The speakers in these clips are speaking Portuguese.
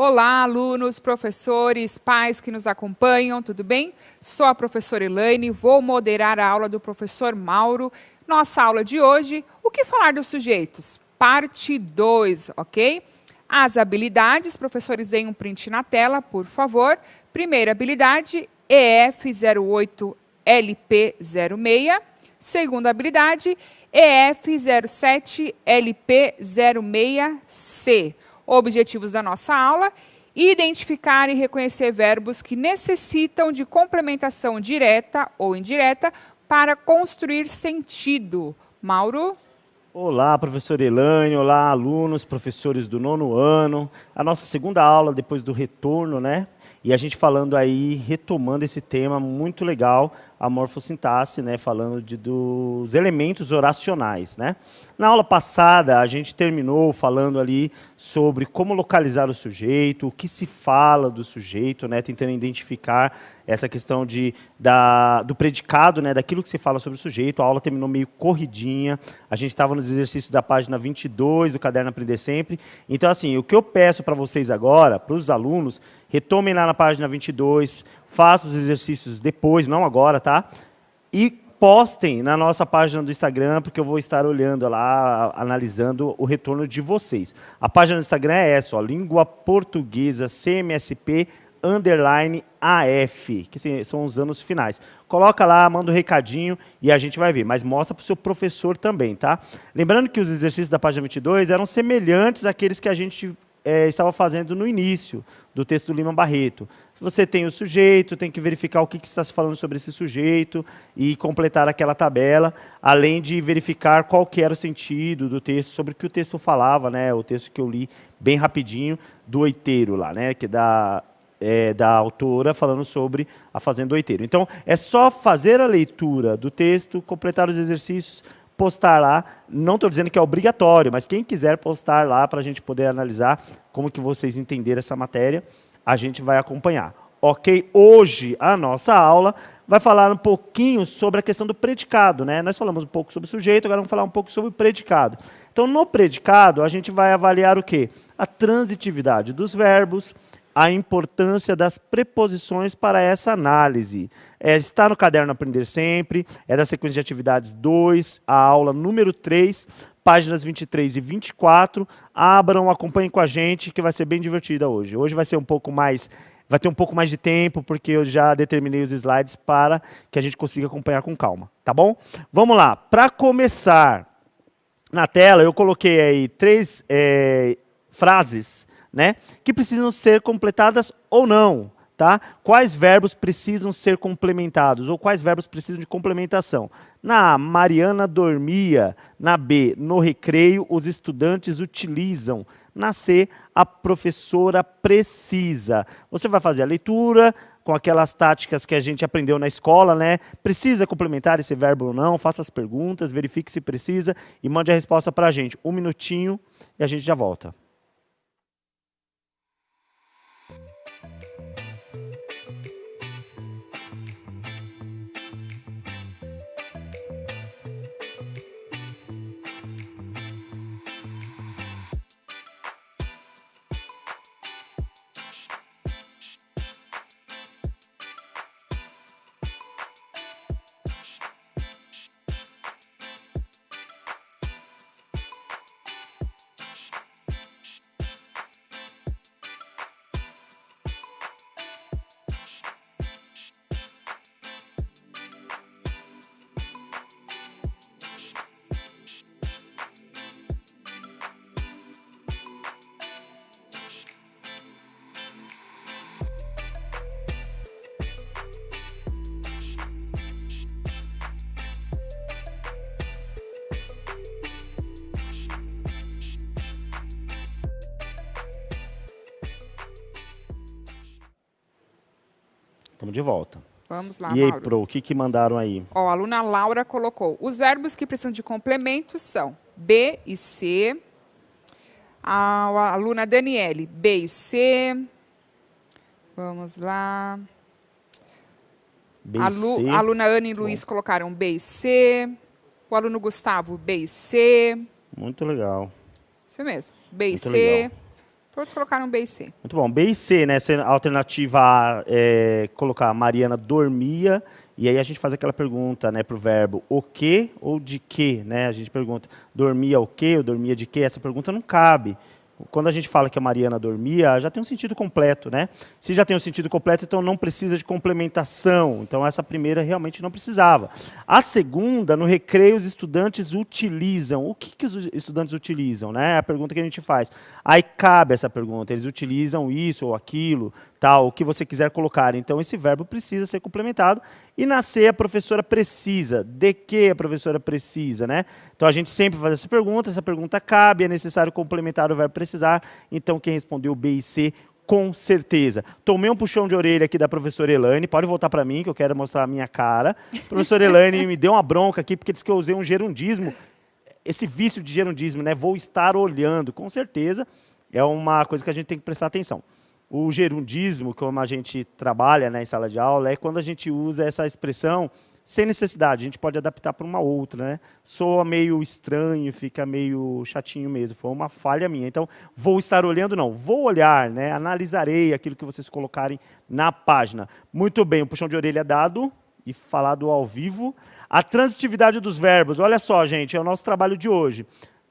Olá, alunos, professores, pais que nos acompanham, tudo bem? Sou a professora Elaine, vou moderar a aula do professor Mauro. Nossa aula de hoje, o que falar dos sujeitos? Parte 2, ok? As habilidades, professores, deem um print na tela, por favor. Primeira habilidade, EF08LP06. Segunda habilidade, EF07LP06C. Objetivos da nossa aula: identificar e reconhecer verbos que necessitam de complementação direta ou indireta para construir sentido. Mauro? Olá, professora Elaine, olá, alunos, professores do 9º ano. A nossa segunda aula depois do retorno, né? E a gente falando aí, retomando esse tema muito legal, a morfossintaxe, né? Falando dos elementos oracionais, né? Na aula passada, a gente terminou falando ali sobre como localizar o sujeito, o que se fala do sujeito, né? Tentando identificar essa questão do predicado, né? Daquilo que se fala sobre o sujeito. A aula terminou meio corridinha, a gente estava nos exercícios da página 22 do Caderno Aprender Sempre. Então, assim, o que eu peço para vocês agora, para os alunos, retomem lá na página 22, façam os exercícios depois, não agora, tá? E postem na nossa página do Instagram, porque eu vou estar olhando lá, analisando o retorno de vocês. A página do Instagram é essa, ó, Língua Portuguesa CMSP _AF, que são os anos finais. Coloca lá, manda um recadinho e a gente vai ver, mas mostra para o seu professor também, tá? Lembrando que os exercícios da página 22 eram semelhantes àqueles que a gente estava fazendo no início do texto do Lima Barreto. Você tem o sujeito, tem que verificar o que está se falando sobre esse sujeito e completar aquela tabela, além de verificar qual que era o sentido do texto, sobre o que o texto falava, né? O texto que eu li bem rapidinho do Oiteiro lá, né? Que da autora falando sobre a Fazenda do Oiteiro. Então, é só fazer a leitura do texto, completar os exercícios, postar lá. Não estou dizendo que é obrigatório, mas quem quiser postar lá para a gente poder analisar como que vocês entenderam essa matéria, a gente vai acompanhar. Ok? Hoje, a nossa aula vai falar um pouquinho sobre a questão do predicado, né? Nós falamos um pouco sobre o sujeito, agora vamos falar um pouco sobre o predicado. Então, no predicado, a gente vai avaliar o quê? A transitividade dos verbos, a importância das preposições para essa análise. Está no Caderno Aprender Sempre, é da sequência de atividades 2, a aula número 3, páginas 23 e 24. Abram, acompanhem com a gente, que vai ser bem divertida hoje. Hoje vai ser um pouco mais, vai ter um pouco mais de tempo, porque eu já determinei os slides para que a gente consiga acompanhar com calma, tá bom? Vamos lá. Para começar, na tela eu coloquei aí 3 frases, né, que precisam ser completadas ou não, tá? Quais verbos precisam ser complementados ou quais verbos precisam de complementação? Na A, Mariana dormia. Na B, no recreio, os estudantes utilizam. Na C, a professora precisa. Você vai fazer a leitura com aquelas táticas que a gente aprendeu na escola, né? Precisa complementar esse verbo ou não? Faça as perguntas, verifique se precisa e mande a resposta para a gente. 1 minutinho e a gente já volta. Estamos de volta. Vamos lá, E aí, Mauro. Pro, o que mandaram aí? Ó, a aluna Laura colocou: os verbos que precisam de complemento são B e C. A aluna Daniele, B e C. Vamos lá. B e C. A aluna Ana e Luiz colocaram B e C. O aluno Gustavo, B e C. Muito legal. Isso mesmo, B e Muito C. legal. Todos colocaram B e C. Muito bom. B e C, né? A alternativa A é colocar Mariana dormia. E aí a gente faz aquela pergunta, né, para o verbo o que ou de que, né? A gente pergunta dormia o quê ou dormia de quê? Essa pergunta não cabe. Quando a gente fala que a Mariana dormia, já tem um sentido completo, né? Se já tem um sentido completo, então não precisa de complementação. Então essa primeira realmente não precisava. A segunda, no recreio, os estudantes utilizam. O que os estudantes utilizam, né? É a pergunta que a gente faz. Aí cabe essa pergunta. Eles utilizam isso ou aquilo, tal, o que você quiser colocar. Então esse verbo precisa ser complementado. E na C, a professora precisa. De que a professora precisa, né? Então a gente sempre faz essa pergunta cabe, é necessário complementar o verbo precisar. Então quem respondeu B e C, com certeza. Tomei um puxão de orelha aqui da professora Elaine, pode voltar para mim que eu quero mostrar a minha cara. A professora Elaine me deu uma bronca aqui porque disse que eu usei um gerundismo, esse vício de gerundismo, né? Vou estar olhando, com certeza, é uma coisa que a gente tem que prestar atenção. O gerundismo, como a gente trabalha, né, em sala de aula, é quando a gente usa essa expressão sem necessidade. A gente pode adaptar para uma outra, né? Soa meio estranho, fica meio chatinho mesmo. Foi uma falha minha. Então, vou estar olhando, não. Vou olhar, né? Analisarei aquilo que vocês colocarem na página. Muito bem, o puxão de orelha dado e falado ao vivo. A transitividade dos verbos. Olha só, gente, é o nosso trabalho de hoje.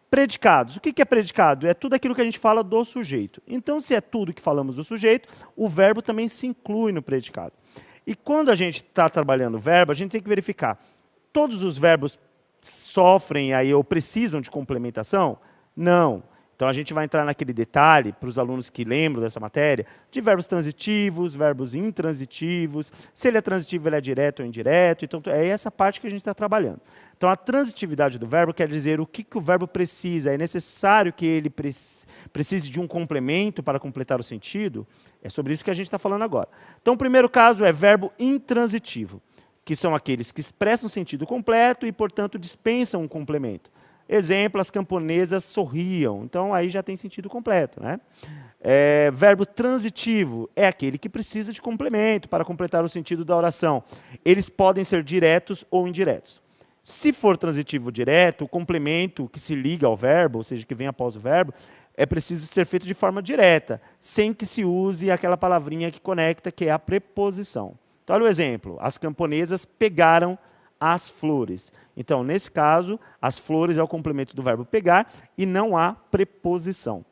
Predicados. O que é predicado? É tudo aquilo que a gente fala do sujeito. Então, se é tudo que falamos do sujeito, o verbo também se inclui no predicado. E quando a gente está trabalhando o verbo, a gente tem que verificar. Todos os verbos sofrem aí ou precisam de complementação? Não. Então, a gente vai entrar naquele detalhe, para os alunos que lembram dessa matéria, de verbos transitivos, verbos intransitivos, se ele é transitivo, ele é direto ou indireto. Então, é essa parte que a gente está trabalhando. Então, a transitividade do verbo quer dizer o que o verbo precisa. É necessário que ele precise de um complemento para completar o sentido? É sobre isso que a gente está falando agora. Então, o primeiro caso é verbo intransitivo, que são aqueles que expressam sentido completo e, portanto, dispensam um complemento. Exemplo, as camponesas sorriam. Então, aí já tem sentido completo, né? Verbo transitivo é aquele que precisa de complemento para completar o sentido da oração. Eles podem ser diretos ou indiretos. Se for transitivo direto, o complemento que se liga ao verbo, ou seja, que vem após o verbo, é preciso ser feito de forma direta, sem que se use aquela palavrinha que conecta, que é a preposição. Então, olha o exemplo. As camponesas pegaram as flores. Então, nesse caso, as flores é o complemento do verbo pegar e não há preposição.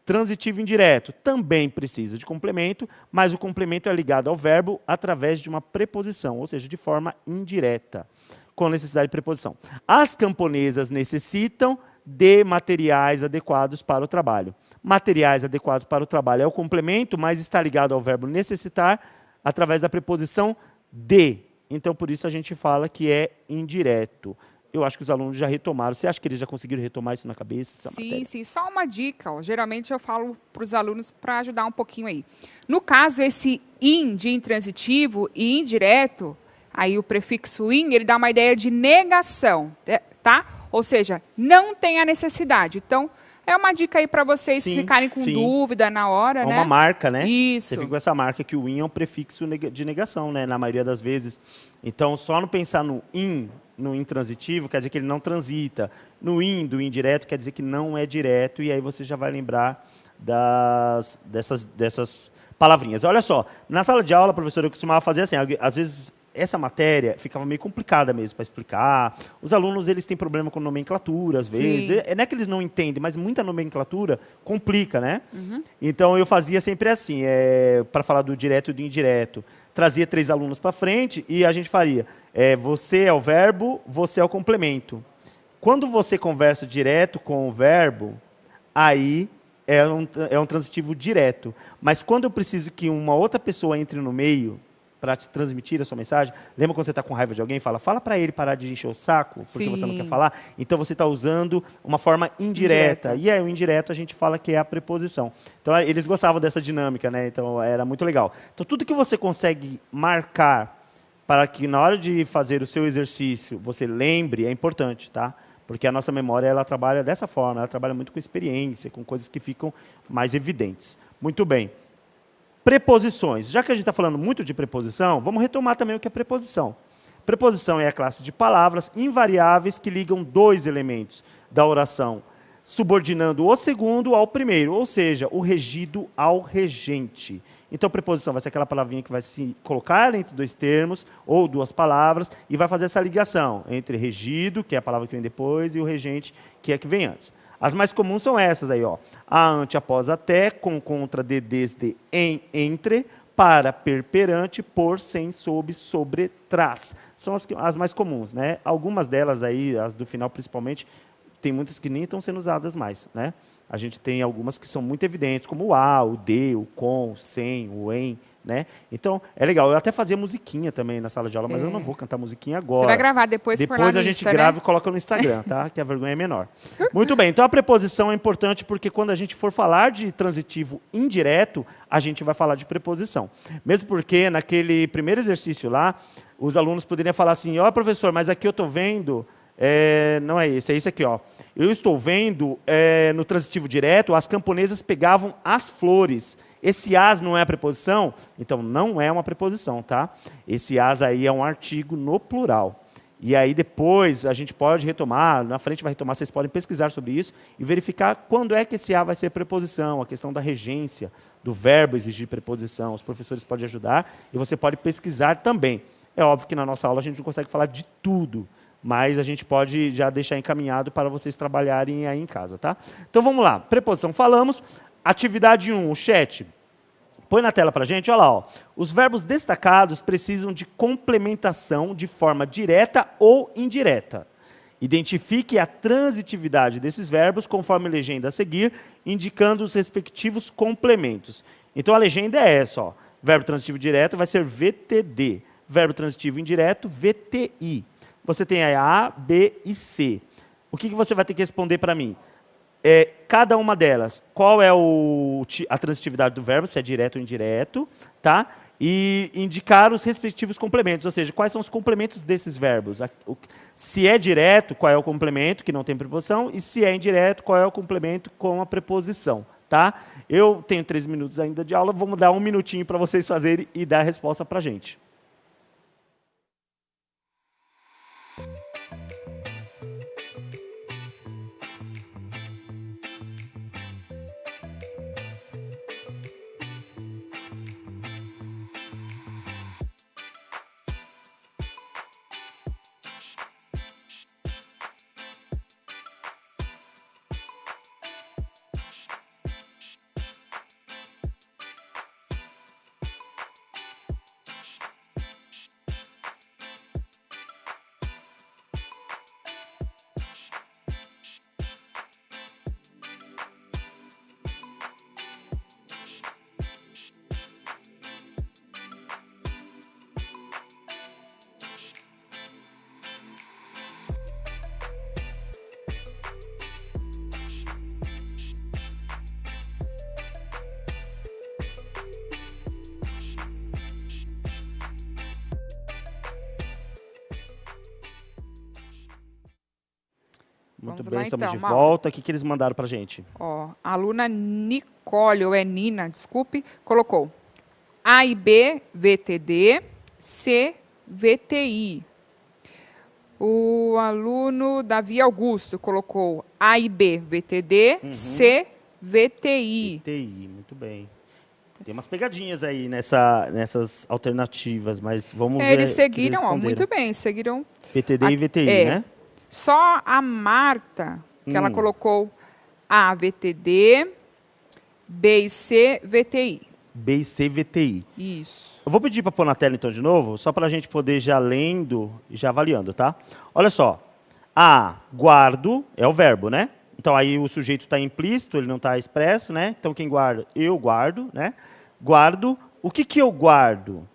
Transitivo indireto também precisa de complemento, mas o complemento é ligado ao verbo através de uma preposição, ou seja, de forma indireta, com necessidade de preposição. As camponesas necessitam de materiais adequados para o trabalho. Materiais adequados para o trabalho é o complemento, mas está ligado ao verbo necessitar através da preposição de. Então, por isso a gente fala que é indireto. Eu acho que os alunos já retomaram. Você acha que eles já conseguiram retomar isso na cabeça? Sim, sim. Só uma dica. Ó. Geralmente eu falo para os alunos para ajudar um pouquinho aí. No caso, esse in de intransitivo e indireto, aí o prefixo in, ele dá uma ideia de negação, tá? Ou seja, não tem a necessidade. Então, é uma dica aí para vocês ficarem com dúvida na hora, né? É uma marca, né? Isso. Você fica com essa marca que o in é um prefixo de negação, né? Na maioria das vezes. Então, só não pensar no intransitivo, quer dizer que ele não transita. No in, do indireto, quer dizer que não é direto. E aí você já vai lembrar dessas palavrinhas. Olha só, na sala de aula, a professora costumava fazer assim, às vezes essa matéria ficava meio complicada mesmo para explicar. Os alunos, eles têm problema com nomenclatura, às vezes. Não é que eles não entendem, mas muita nomenclatura complica, né? Uhum. Então, eu fazia sempre assim, para falar do direto e do indireto. Trazia 3 alunos para frente e a gente faria, você é o verbo, você é o complemento. Quando você conversa direto com o verbo, aí é um transitivo direto. Mas quando eu preciso que uma outra pessoa entre no meio para te transmitir a sua mensagem, lembra quando você está com raiva de alguém e fala para ele parar de encher o saco, porque você não quer falar? Então você está usando uma forma indireta. E aí o indireto a gente fala que é a preposição. Então eles gostavam dessa dinâmica, né? Então era muito legal. Então tudo que você consegue marcar para que na hora de fazer o seu exercício você lembre é importante, tá? Porque a nossa memória ela trabalha dessa forma, ela trabalha muito com experiência, com coisas que ficam mais evidentes. Muito bem. Preposições. Já que a gente está falando muito de preposição, vamos retomar também o que é preposição. Preposição é a classe de palavras invariáveis que ligam 2 elementos da oração. subordinando o segundo ao primeiro, ou seja, o regido ao regente. Então, preposição vai ser aquela palavrinha que vai se colocar entre dois termos ou duas palavras e vai fazer essa ligação entre regido, que é a palavra que vem depois, e o regente, que é a que vem antes. As mais comuns são essas aí, ó. A, ante, após, até, com, contra, de, desde, em, entre, para, per, perante, por, sem, sob, sobre, trás. São as mais comuns, né? Algumas delas aí, as do final principalmente, tem muitas que nem estão sendo usadas mais, né? A gente tem algumas que são muito evidentes, como o a, o de, o com, o sem, o em, né? Então, é legal. Eu até fazia musiquinha também na sala de aula, mas eu não vou cantar musiquinha agora. Você vai gravar depois por lá Depois a gente grava, né? E coloca no Instagram, tá? Que a vergonha é menor. Muito bem. Então, a preposição é importante porque quando a gente for falar de transitivo indireto, a gente vai falar de preposição. Mesmo porque, naquele primeiro exercício lá, os alunos poderiam falar assim, ó, professor, mas aqui eu estou vendo... não é esse aqui, ó. Eu estou vendo no transitivo direto, as camponesas pegavam as flores. Esse as não é a preposição? Então, não é uma preposição, tá? Esse as aí é um artigo no plural. E aí depois a gente pode retomar, na frente vai retomar, vocês podem pesquisar sobre isso e verificar quando é que esse a vai ser preposição, a questão da regência, do verbo exigir preposição. Os professores podem ajudar e você pode pesquisar também. É óbvio que na nossa aula a gente não consegue falar de tudo, mas a gente pode já deixar encaminhado para vocês trabalharem aí em casa, tá? Então vamos lá, preposição falamos, atividade 1, o chat. Põe na tela para a gente, olha lá, ó. Os verbos destacados precisam de complementação de forma direta ou indireta. Identifique a transitividade desses verbos conforme a legenda a seguir, indicando os respectivos complementos. Então a legenda é essa, ó. Verbo transitivo direto vai ser VTD, verbo transitivo indireto, VTI. Você tem aí A, B e C. O que você vai ter que responder para mim? Cada uma delas, qual é a transitividade do verbo, se é direto ou indireto, tá? E indicar os respectivos complementos, ou seja, quais são os complementos desses verbos. Se é direto, qual é o complemento, que não tem preposição, e se é indireto, qual é o complemento com a preposição, tá? Eu tenho 3 minutos ainda de aula, vamos dar 1 minutinho para vocês fazerem e dar a resposta para a gente. Muito bem, estamos de volta. O que eles mandaram para a gente? Ó, a aluna Nicole, ou é Nina, desculpe, colocou A e B, VTD, C, VTI. O aluno Davi Augusto colocou A e B, VTD, C, VTI. VTI, muito bem. Tem umas pegadinhas aí nessas alternativas, mas vamos ver. Eles seguiram, ó, muito bem, seguiram. VTD e VTI, né? Só a Marta, que ela colocou A, VTD, B e C, VTI. B e C, VTI. Isso. Eu vou pedir para pôr na tela então de novo, só para a gente poder já lendo e já avaliando, tá? Olha só. A, guardo, é o verbo, né? Então aí o sujeito está implícito, ele não está expresso, né? Então quem guarda? Eu guardo, né? Guardo. O que eu guardo?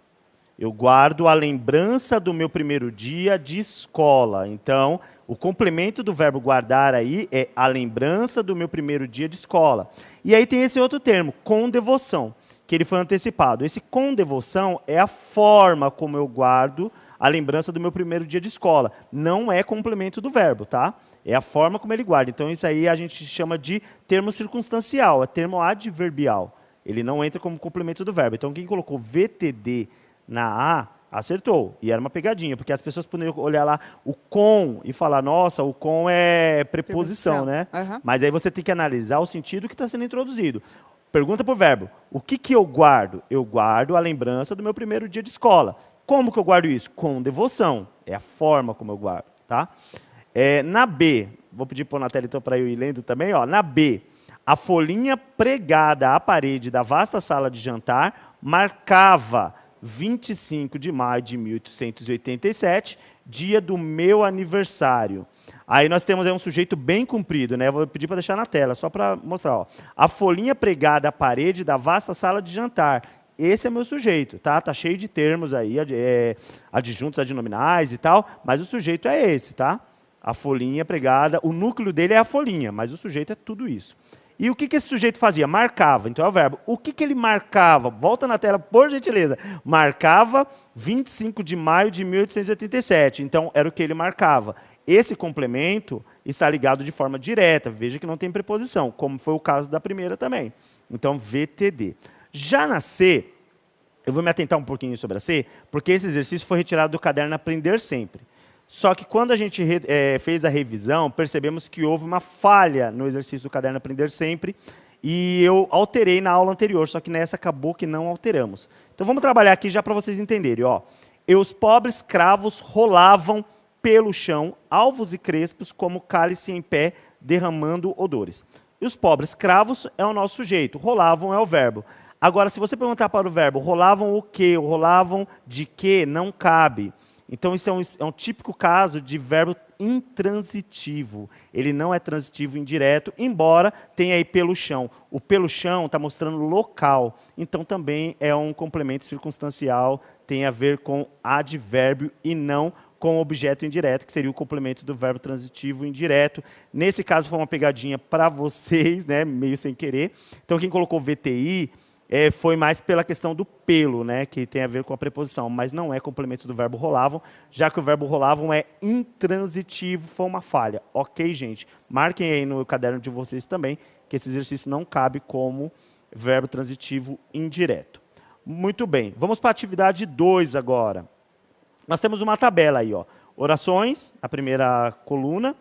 Eu guardo a lembrança do meu primeiro dia de escola. Então, o complemento do verbo guardar aí é a lembrança do meu primeiro dia de escola. E aí tem esse outro termo, com devoção, que ele foi antecipado. Esse com devoção é a forma como eu guardo a lembrança do meu primeiro dia de escola. Não é complemento do verbo, tá? É a forma como ele guarda. Então, isso aí a gente chama de termo circunstancial, é termo adverbial. Ele não entra como complemento do verbo. Então, quem colocou VTD na A, Acertou. E era uma pegadinha, porque as pessoas poderiam olhar lá o com e falar, nossa, o com é preposição, né? Uhum. Mas aí você tem que analisar o sentido que está sendo introduzido. Pergunta para o verbo, o que eu guardo? Eu guardo a lembrança do meu primeiro dia de escola. Como que eu guardo isso? Com devoção. É a forma como eu guardo, tá? Na B, vou pedir para a Natália então para eu ir lendo também, ó. Na B, a folhinha pregada à parede da vasta sala de jantar marcava 25 de maio de 1887, dia do meu aniversário. Aí nós temos aí um sujeito bem comprido, né? Vou pedir para deixar na tela, só para mostrar. Ó. A folhinha pregada à parede da vasta sala de jantar. Esse é meu sujeito, tá? Tá cheio de termos aí, adjuntos, adnominais e tal, mas o sujeito é esse, tá? A folhinha pregada, o núcleo dele é a folhinha, mas o sujeito é tudo isso. E o que esse sujeito fazia? Marcava, então é o verbo. O que ele marcava? Volta na tela, por gentileza. Marcava 25 de maio de 1887, então era o que ele marcava. Esse complemento está ligado de forma direta, veja que não tem preposição, como foi o caso da primeira também. Então, VTD. Já na C, eu vou me atentar um pouquinho sobre a C, porque esse exercício foi retirado do caderno Aprender Sempre. Só que quando a gente fez a revisão, percebemos que houve uma falha no exercício do caderno Aprender Sempre, e eu alterei na aula anterior, só que nessa acabou que não alteramos. Então vamos trabalhar aqui já para vocês entenderem. Ó. E os pobres cravos rolavam pelo chão, alvos e crespos, como cálice em pé, derramando odores. E os pobres cravos é o nosso sujeito, rolavam é o verbo. Agora, se você perguntar para o verbo, rolavam o quê? Rolavam de quê? Não cabe. Então, isso é um típico caso de verbo intransitivo. Ele não é transitivo indireto, embora tenha aí pelo chão. O pelo chão está mostrando local. Então, também é um complemento circunstancial, tem a ver com advérbio e não com objeto indireto, que seria o complemento do verbo transitivo indireto. Nesse caso, foi uma pegadinha para vocês, né, meio sem querer. Então, quem colocou VTI foi mais pela questão do pelo, né, que tem a ver com a preposição, mas não é complemento do verbo rolavam, já que o verbo rolavam é intransitivo, foi uma falha. Ok, gente? Marquem aí no caderno de vocês também, que esse exercício não cabe como verbo transitivo indireto. Muito bem, vamos para a atividade 2 agora. Nós temos uma tabela aí, ó. Orações, na primeira coluna,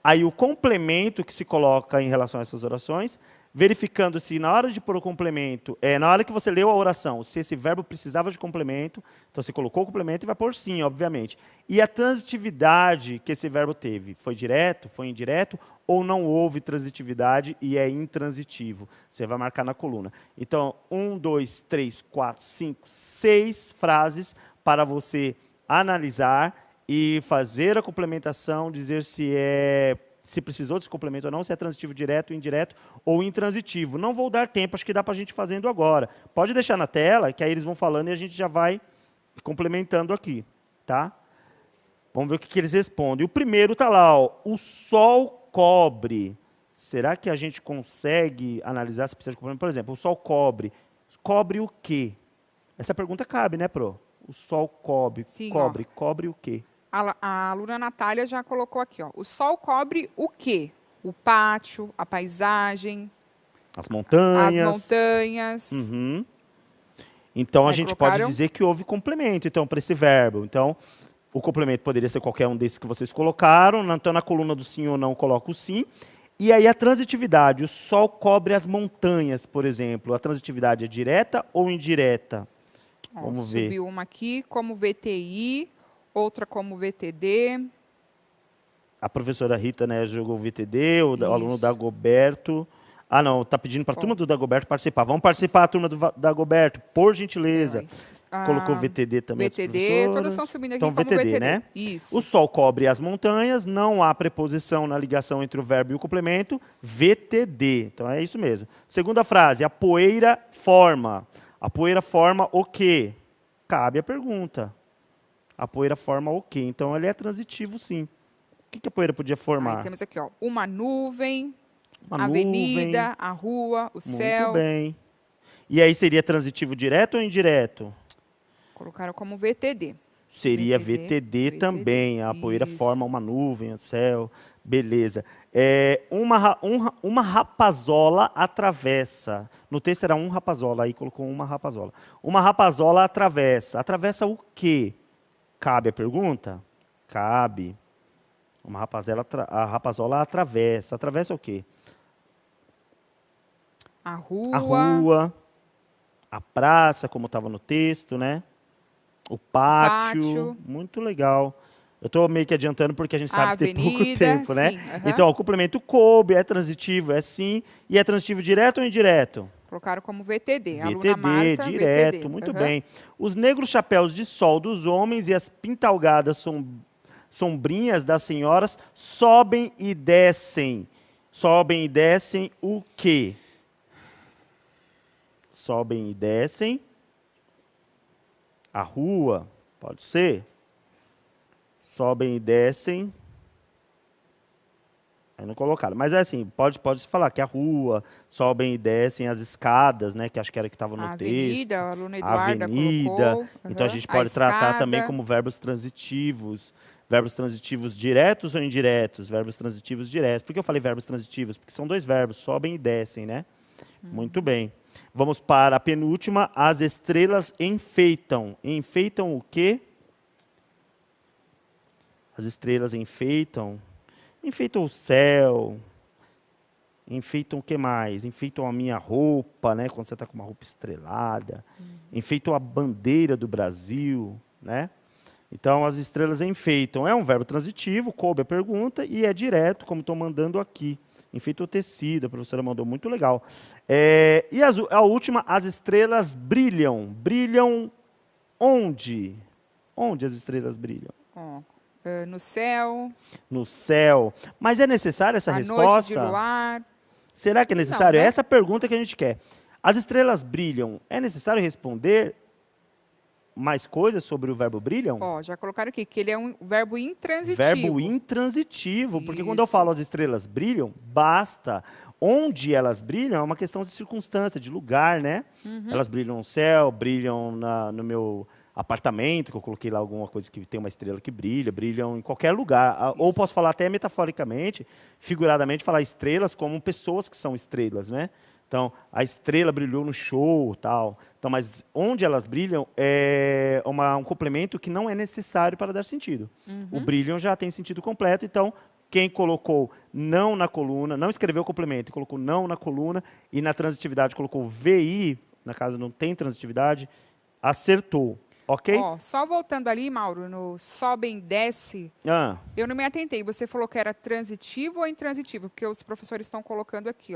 aí o complemento que se coloca em relação a essas orações, verificando se na hora de pôr o complemento, na hora que você leu a oração, se esse verbo precisava de complemento, então você colocou o complemento e vai pôr sim, obviamente. E a transitividade que esse verbo teve, foi direto, foi indireto, ou não houve transitividade e é intransitivo. Você vai marcar na coluna. Então, 1, 2, 3, 4, 5, 6 frases para você analisar e fazer a complementação, dizer se precisou desse complemento ou não, se é transitivo direto, indireto ou intransitivo. Não vou dar tempo, acho que dá para a gente fazendo agora. Pode deixar na tela, que aí eles vão falando e a gente já vai complementando aqui. Tá? Vamos ver o que eles respondem. O primeiro está lá, ó, o sol cobre. Será que a gente consegue analisar se precisa de complemento? Por exemplo, o sol cobre. Cobre o quê? Essa pergunta cabe, né, Pro? O sol cobre. Sim, cobre o quê? A aluna Natália já colocou aqui, ó. O sol cobre o quê? O pátio, a paisagem, as montanhas. As montanhas. Uhum. Então, a gente pode dizer que houve complemento, então, para esse verbo. Então, o complemento poderia ser qualquer um desses que vocês colocaram. Então, na coluna do sim ou não, coloca o sim. E aí, a transitividade. O sol cobre as montanhas, por exemplo. A transitividade é direta ou indireta? Vamos ver. Subiu uma aqui como VTI, outra como VTD. A professora Rita, né, jogou o VTD, o aluno Dagoberto. Ah, não, está pedindo para a turma do Dagoberto participar. Vamos participar, a turma do Dagoberto, por gentileza. Colocou VTD também. VTD, todas estão subindo aqui então, como VTD, né? Isso. O sol cobre as montanhas, não há preposição na ligação entre o verbo e o complemento, VTD. Então, é isso mesmo. Segunda frase, a poeira forma. A poeira forma o quê? Cabe a pergunta. A poeira forma o quê? Então, ele é transitivo, sim. O que a poeira podia formar? Aí temos aqui, ó, uma nuvem, a avenida, a rua, o céu. Muito bem. E aí seria transitivo direto ou indireto? Colocaram como VTD. Seria VTD, VTD também. A poeira isso. forma uma nuvem, o céu. Beleza. Uma rapazola atravessa. No texto era um rapazola, aí colocou uma rapazola. Uma rapazola atravessa. Atravessa o quê? Cabe a pergunta? Cabe. A rapazola atravessa. Atravessa o quê? A rua. A rua, a praça, como estava no texto, né? O pátio. Muito legal. Eu estou meio que adiantando porque a gente sabe que tem pouco tempo, né? Sim, Então, o complemento coube, é transitivo, é sim. E é transitivo direto ou indireto? Colocaram como VTD. VTD, Aluna Marta, direto, VTD. muito bem. Os negros chapéus de sol dos homens e as pintalgadas sombrinhas das senhoras sobem e descem. Sobem e descem o quê? Sobem e descem a rua, pode ser? Sobem e descem. Aí não colocaram. Mas é assim, pode se falar que a rua, sobem e descem as escadas, né? Que acho que era que estava no texto. Avenida, a aluna Eduarda Avenida. colocou. Então a gente pode tratar também como verbos transitivos. Verbos transitivos diretos ou indiretos? Verbos transitivos diretos. Por que eu falei verbos transitivos? Porque são dois verbos, sobem e descem, né? Muito bem. Vamos para a penúltima. As estrelas enfeitam. Enfeitam o quê? As estrelas enfeitam. Enfeitam o céu. Enfeitam o que mais? Enfeitam a minha roupa, né? Quando você está com uma roupa estrelada. Enfeitam a bandeira do Brasil, né? Então, as estrelas enfeitam. É um verbo transitivo, coube a pergunta, e é direto, como estou mandando aqui. Enfeita o tecido, a professora mandou, muito legal. E a última, as estrelas brilham. Brilham onde? Onde as estrelas brilham? No céu. No céu. Mas é necessária essa resposta? Noite de luar. Será que é necessário? Não, né? Essa é a pergunta que a gente quer. As estrelas brilham. É necessário responder mais coisas sobre o verbo brilham? Já colocaram aqui, que ele é um verbo intransitivo. Verbo intransitivo, porque quando eu Isso. falo as estrelas brilham, basta. Onde elas brilham é uma questão de circunstância, de lugar, né? Elas brilham no céu, brilham no meu apartamento, que eu coloquei lá alguma coisa que tem uma estrela que brilha, brilham em qualquer lugar. Ou posso falar até metaforicamente, figuradamente, falar estrelas como pessoas que são estrelas, né? Então, a estrela brilhou no show, tal. Então, mas onde elas brilham é um complemento que não é necessário para dar sentido. O brilham já tem sentido completo, então quem colocou não na coluna, não escreveu o complemento e colocou não na coluna e na transitividade colocou VI, na casa não tem transitividade, acertou, ok? Só voltando ali, Mauro, no sobem, desce, eu não me atentei. Você falou que era transitivo ou intransitivo? Porque os professores estão colocando aqui,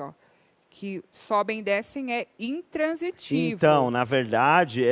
que sobem e descem é intransitivo. Então, na verdade,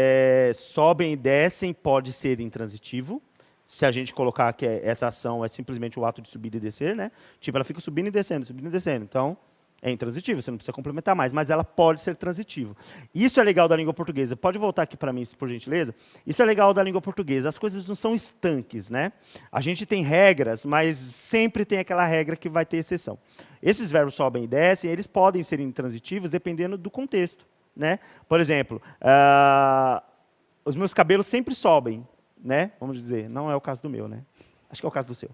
sobem e descem pode ser intransitivo, se a gente colocar que essa ação é simplesmente o ato de subir e descer, né? Tipo, ela fica subindo e descendo, subindo e descendo. Então, é intransitivo, você não precisa complementar mais, mas ela pode ser transitiva. Isso é legal da língua portuguesa. Pode voltar aqui para mim, por gentileza? Isso é legal da língua portuguesa. As coisas não são estanques, né? A gente tem regras, mas sempre tem aquela regra que vai ter exceção. Esses verbos sobem e descem, eles podem ser intransitivos dependendo do contexto, né? Por exemplo, os meus cabelos sempre sobem, né? Vamos dizer, não é o caso do meu, né? Acho que é o caso do seu.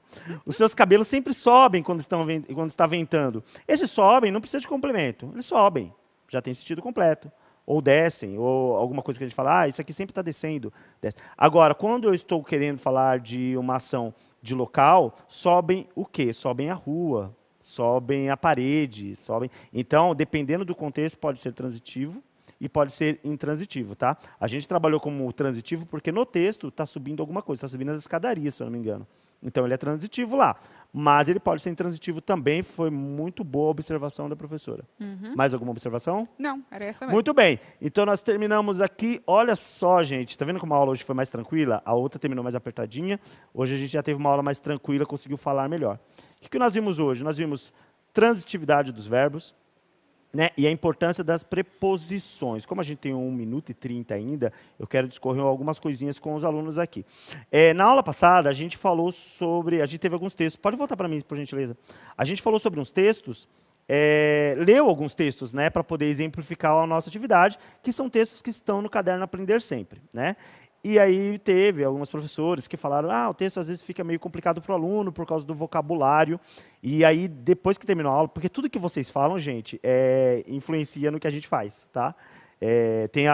Os seus cabelos sempre sobem quando está ventando. Esses sobem, não precisa de complemento. Eles sobem, já tem sentido completo. Ou descem, ou alguma coisa que a gente fala, isso aqui sempre está descendo. Desce. Agora, quando eu estou querendo falar de uma ação de local, sobem o quê? Sobem a rua, sobem a parede, sobem. Então, dependendo do contexto, pode ser transitivo e pode ser intransitivo, tá? A gente trabalhou como transitivo porque no texto está subindo alguma coisa, está subindo as escadarias, se eu não me engano. Então, ele é transitivo lá. Mas ele pode ser intransitivo também. Foi muito boa a observação da professora. Mais alguma observação? Não, era essa mesmo. Muito bem. Então, nós terminamos aqui. Olha só, gente. Está vendo como a aula hoje foi mais tranquila? A outra terminou mais apertadinha. Hoje a gente já teve uma aula mais tranquila, conseguiu falar melhor. O que nós vimos hoje? Nós vimos transitividade dos verbos, né? E a importância das preposições. Como a gente tem 1 minuto e 30 ainda, eu quero discorrer algumas coisinhas com os alunos aqui. Na aula passada, a gente falou sobre... A gente teve alguns textos. Pode voltar para mim, por gentileza. A gente falou sobre uns textos, leu alguns textos, né, para poder exemplificar a nossa atividade, que são textos que estão no caderno Aprender Sempre, né? E aí teve alguns professores que falaram, o texto às vezes fica meio complicado para o aluno por causa do vocabulário. E aí, depois que terminou a aula, porque tudo que vocês falam, gente, influencia no que a gente faz, tá?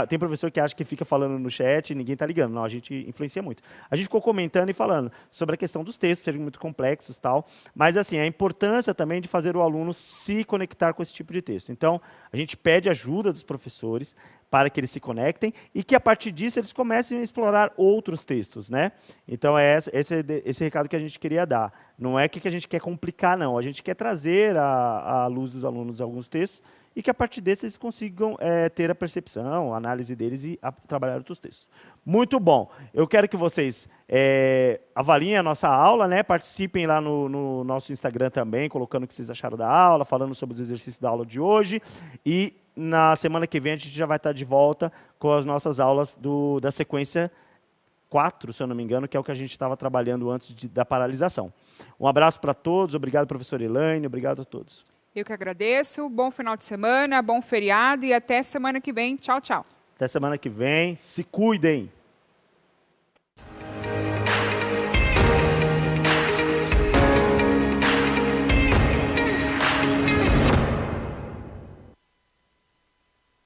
Tem professor que acha que fica falando no chat e ninguém está ligando. Não, a gente influencia muito. A gente ficou comentando e falando sobre a questão dos textos serem muito complexos e tal, mas assim, a importância também de fazer o aluno se conectar com esse tipo de texto. Então, a gente pede ajuda dos professores para que eles se conectem e que, a partir disso, eles comecem a explorar outros textos, né? Então, esse recado que a gente queria dar. Não é que a gente quer complicar, não. A gente quer trazer à luz dos alunos alguns textos e que, a partir desses, eles consigam ter a percepção, a análise deles e trabalhar outros textos. Muito bom. Eu quero que vocês avaliem a nossa aula, né? Participem lá no nosso Instagram também, colocando o que vocês acharam da aula, falando sobre os exercícios da aula de hoje. E na semana que vem a gente já vai estar de volta com as nossas aulas da sequência 4, se eu não me engano, que é o que a gente estava trabalhando antes da paralisação. Um abraço para todos, obrigado, professora Elaine, obrigado a todos. Eu que agradeço, bom final de semana, bom feriado e até semana que vem. Tchau, tchau. Até semana que vem, se cuidem!